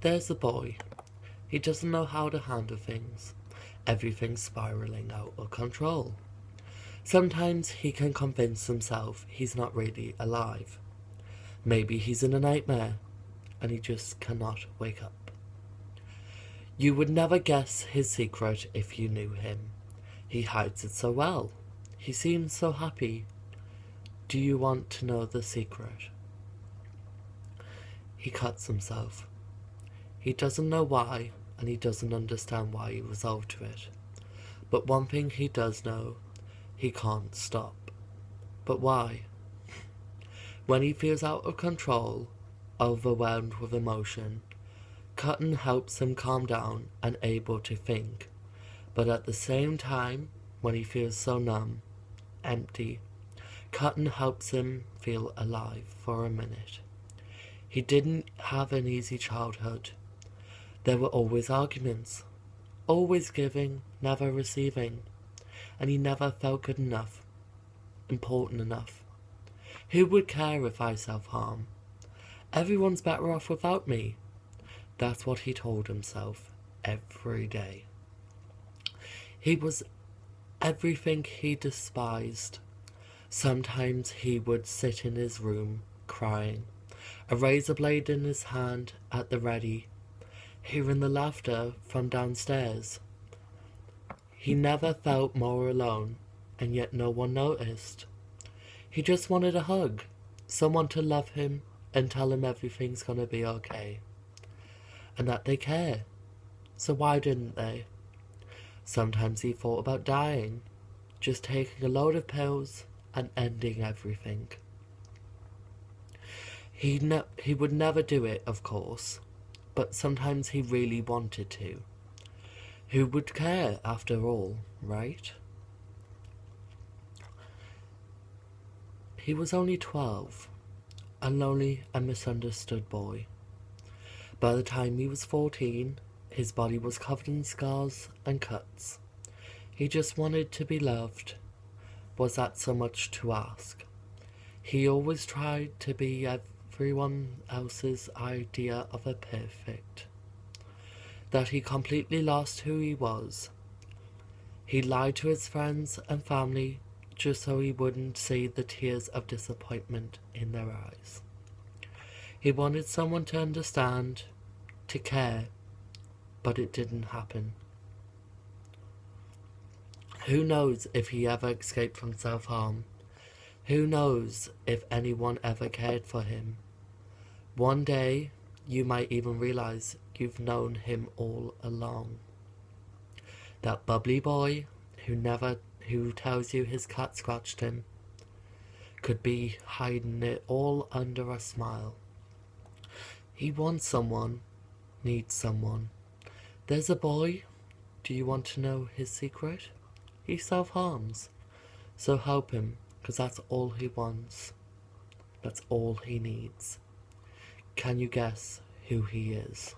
There's a boy. He doesn't know how to handle things. Everything's spiraling out of control. Sometimes he can convince himself he's not really alive. Maybe he's in a nightmare, and he just cannot wake up. You would never guess his secret if you knew him. He hides it so well. He seems so happy. Do you want to know the secret? He cuts himself. He doesn't know why, and he doesn't understand why he resolved to it. But one thing he does know, he can't stop. But why? When he feels out of control, overwhelmed with emotion, cutting helps him calm down and able to think. But at the same time, when he feels so numb, empty, cutting helps him feel alive for a minute. He didn't have an easy childhood. There were always arguments, always giving, never receiving, and he never felt good enough, important enough. Who would care if I self-harm? Everyone's better off without me. That's what he told himself every day. He was everything he despised. Sometimes he would sit in his room, crying, a razor blade in his hand at the ready, hearing the laughter from downstairs. He never felt more alone, and yet no one noticed. He just wanted a hug, someone to love him and tell him everything's gonna be okay, and that they care. So why didn't they? Sometimes he thought about dying, just taking a load of pills and ending everything. He would never do it, of course, but sometimes he really wanted to. Who would care after all, right? He was only 12, a lonely and misunderstood boy. By the time he was 14, his body was covered in scars and cuts. He just wanted to be loved. Was that so much to ask? He always tried to be everyone else's idea of a perfect. That he completely lost who he was. He lied to his friends and family just so he wouldn't see the tears of disappointment in their eyes. He wanted someone to understand, to care, but it didn't happen. Who knows if he ever escaped from self-harm? Who knows if anyone ever cared for him? One day, you might even realize you've known him all along. That bubbly boy who tells you his cat scratched him could be hiding it all under a smile. He wants someone, needs someone. There's a boy. Do you want to know his secret? He self-harms. So help him, because that's all he wants. That's all he needs. Can you guess who he is?